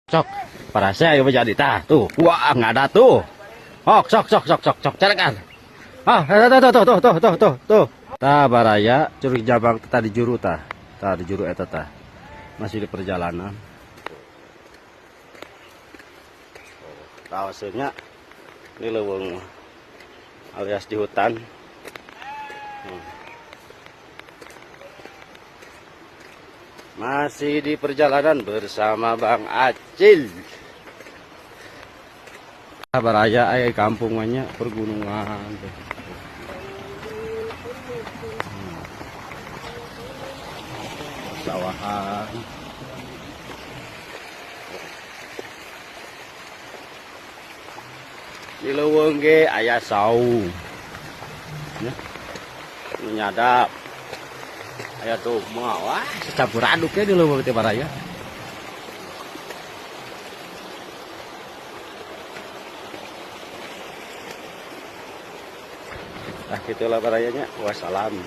Sok, para saya yang menjadi tah tuh, wah nggak ada tuh. Oh, sok, carakan. Ah, tuh. Tah baraya curug jabang tadi juru tah, di juru eta tah, masih di perjalanan. Kawasannya di leuweung alias di hutan. Masih di perjalanan bersama Bang Acil. Baraya kampung banyak pergunungan. Sawahan. Di leuweung ge aya saung. Ya. Nyadap. Aya tuh mah wah campur aduk ya di leuweung teh baraya. Nah gitulah barayanya. Wassalam.